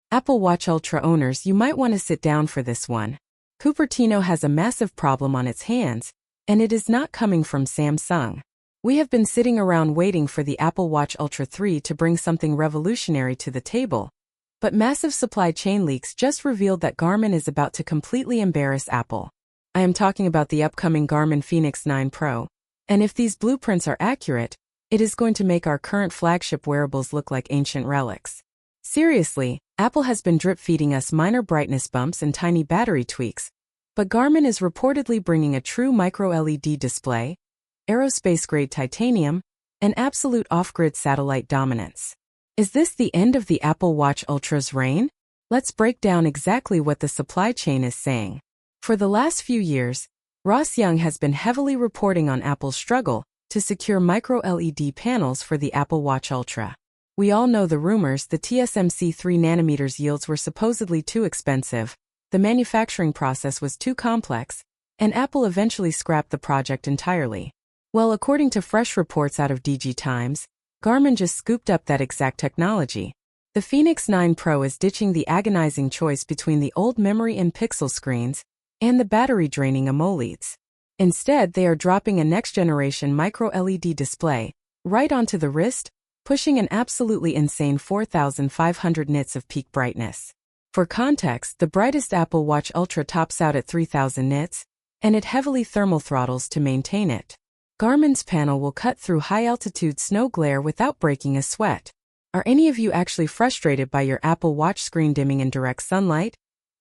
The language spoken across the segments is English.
Apple Watch Ultra owners, you might want to sit down for this one. Cupertino has a massive problem on its hands, and it is not coming from Samsung. We have been sitting around waiting for the Apple Watch Ultra 3 to bring something revolutionary to the table. But massive supply chain leaks just revealed that Garmin is about to completely embarrass Apple. I am talking about the upcoming Garmin Fenix 9 Pro. And if these blueprints are accurate, it is going to make our current flagship wearables look like ancient relics. Seriously, Apple has been drip-feeding us minor brightness bumps and tiny battery tweaks, but Garmin is reportedly bringing a true micro-LED display, aerospace-grade titanium, and absolute off-grid satellite dominance. Is this the end of the Apple Watch Ultra's reign? Let's break down exactly what the supply chain is saying. For the last few years, Ross Young has been heavily reporting on Apple's struggle to secure micro-LED panels for the Apple Watch Ultra. We all know the rumors. The TSMC 3nm yields were supposedly too expensive, the manufacturing process was too complex, and Apple eventually scrapped the project entirely. Well, according to fresh reports out of DG Times, Garmin just scooped up that exact technology. The Fenix 9 Pro is ditching the agonizing choice between the old memory and pixel screens and the battery-draining AMOLEDs. Instead, they are dropping a next-generation micro-LED display right onto the wrist, pushing an absolutely insane 4,500 nits of peak brightness. For context, the brightest Apple Watch Ultra tops out at 3,000 nits, and it heavily thermal throttles to maintain it. Garmin's panel will cut through high-altitude snow glare without breaking a sweat. Are any of you actually frustrated by your Apple Watch screen dimming in direct sunlight?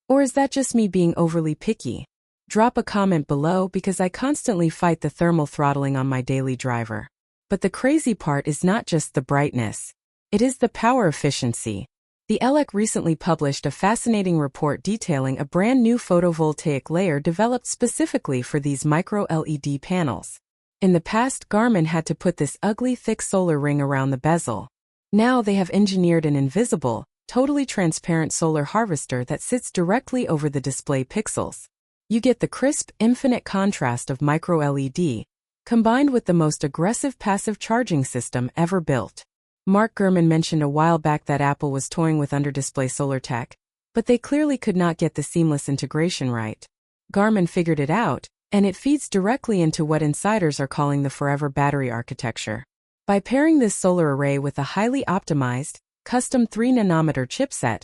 Or is that just me being overly picky? Drop a comment below because I constantly fight the thermal throttling on my daily driver. But the crazy part is not just the brightness. It is the power efficiency. The ELEC recently published a fascinating report detailing a brand new photovoltaic layer developed specifically for these micro-LED panels. In the past, Garmin had to put this ugly thick solar ring around the bezel. Now they have engineered an invisible, totally transparent solar harvester that sits directly over the display pixels. You get the crisp, infinite contrast of micro-LED, combined with the most aggressive passive charging system ever built. Mark Gurman mentioned a while back that Apple was toying with under-display solar tech, but they clearly could not get the seamless integration right. Garmin figured it out, and it feeds directly into what insiders are calling the forever battery architecture. By pairing this solar array with a highly optimized, custom 3nm chipset,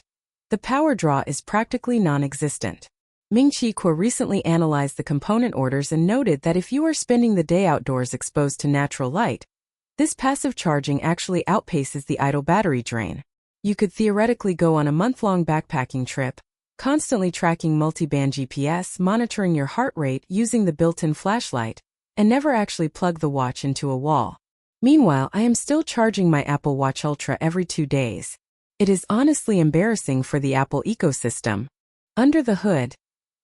the power draw is practically non-existent. Ming-Chi recently analyzed the component orders and noted that if you are spending the day outdoors exposed to natural light, this passive charging actually outpaces the idle battery drain. You could theoretically go on a month-long backpacking trip, constantly tracking multi-band GPS, monitoring your heart rate using the built-in flashlight, and never actually plug the watch into a wall. Meanwhile, I am still charging my Apple Watch Ultra every 2 days. It is honestly embarrassing for the Apple ecosystem. Under the hood,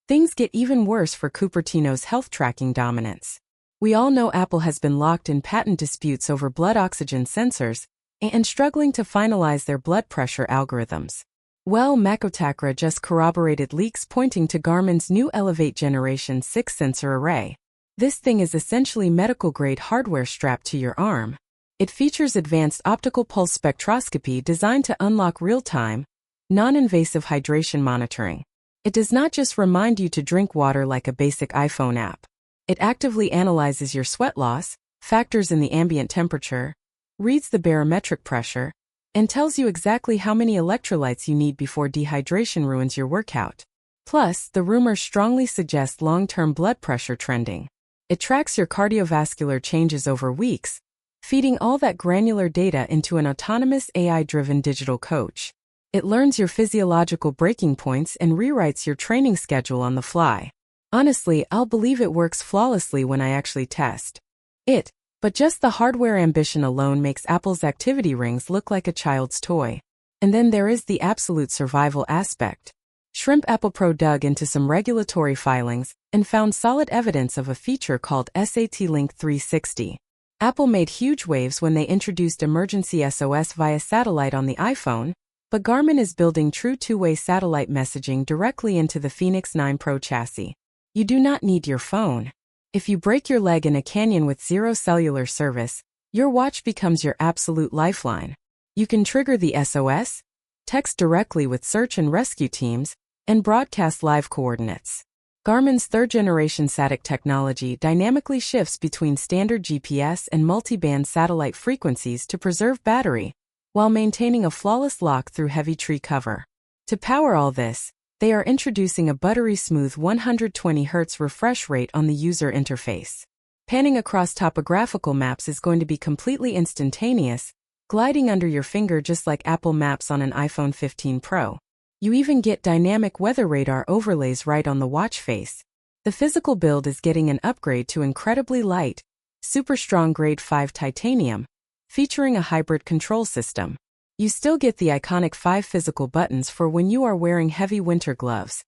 things get even worse for Cupertino's health tracking dominance. We all know Apple has been locked in patent disputes over blood oxygen sensors and struggling to finalize their blood pressure algorithms. Well, Makotakra just corroborated leaks pointing to Garmin's new Elevate Generation 6 sensor array. This thing is essentially medical-grade hardware strapped to your arm. It features advanced optical pulse spectroscopy designed to unlock real-time, non-invasive hydration monitoring. It does not just remind you to drink water like a basic iPhone app. It actively analyzes your sweat loss, factors in the ambient temperature, reads the barometric pressure, and tells you exactly how many electrolytes you need before dehydration ruins your workout. Plus, the rumors strongly suggest long-term blood pressure trending. It tracks your cardiovascular changes over weeks, feeding all that granular data into an autonomous AI-driven digital coach. It learns your physiological breaking points and rewrites your training schedule on the fly. Honestly, I'll believe it works flawlessly when I actually test it. But just the hardware ambition alone makes Apple's activity rings look like a child's toy. And then there is the absolute survival aspect. Shrimp Apple Pro dug into some regulatory filings and found solid evidence of a feature called SATLink 360. Apple made huge waves when they introduced emergency SOS via satellite on the iPhone, but Garmin is building true two-way satellite messaging directly into the Fenix 9 Pro chassis. You do not need your phone. If you break your leg in a canyon with zero cellular service, your watch becomes your absolute lifeline. You can trigger the SOS, text directly with search and rescue teams, and broadcast live coordinates. Garmin's third-generation SATLink technology dynamically shifts between standard GPS and multi-band satellite frequencies to preserve battery, while maintaining a flawless lock through heavy tree cover. To power all this, they are introducing a buttery-smooth 120 Hz refresh rate on the user interface. Panning across topographical maps is going to be completely instantaneous, gliding under your finger just like Apple Maps on an iPhone 15 Pro. You even get dynamic weather radar overlays right on the watch face. The physical build is getting an upgrade to incredibly light, super strong grade 5 titanium, featuring a hybrid control system. You still get the iconic 5 physical buttons for when you are wearing heavy winter gloves,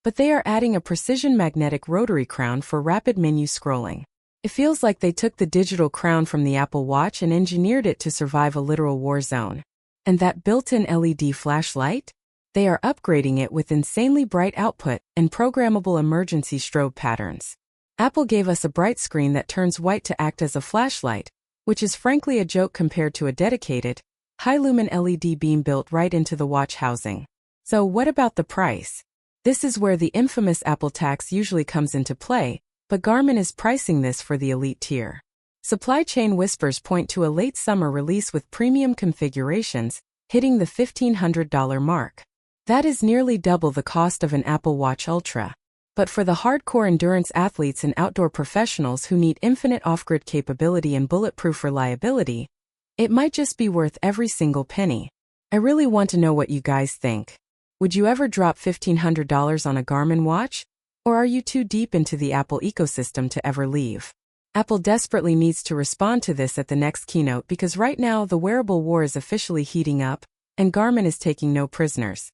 but they are adding a precision magnetic rotary crown for rapid menu scrolling. It feels like they took the digital crown from the Apple Watch and engineered it to survive a literal war zone. And that built-in LED flashlight? They are upgrading it with insanely bright output and programmable emergency strobe patterns. Apple gave us a bright screen that turns white to act as a flashlight, which is frankly a joke compared to a dedicated, high-lumen LED beam built right into the watch housing. So what about the price? This is where the infamous Apple tax usually comes into play, but Garmin is pricing this for the elite tier. Supply chain whispers point to a late summer release with premium configurations, hitting the $1,500 mark. That is nearly double the cost of an Apple Watch Ultra. But for the hardcore endurance athletes and outdoor professionals who need infinite off-grid capability and bulletproof reliability, it might just be worth every single penny. I really want to know what you guys think. Would you ever drop $1,500 on a Garmin watch? Or are you too deep into the Apple ecosystem to ever leave? Apple desperately needs to respond to this at the next keynote because right now the wearable war is officially heating up, and Garmin is taking no prisoners.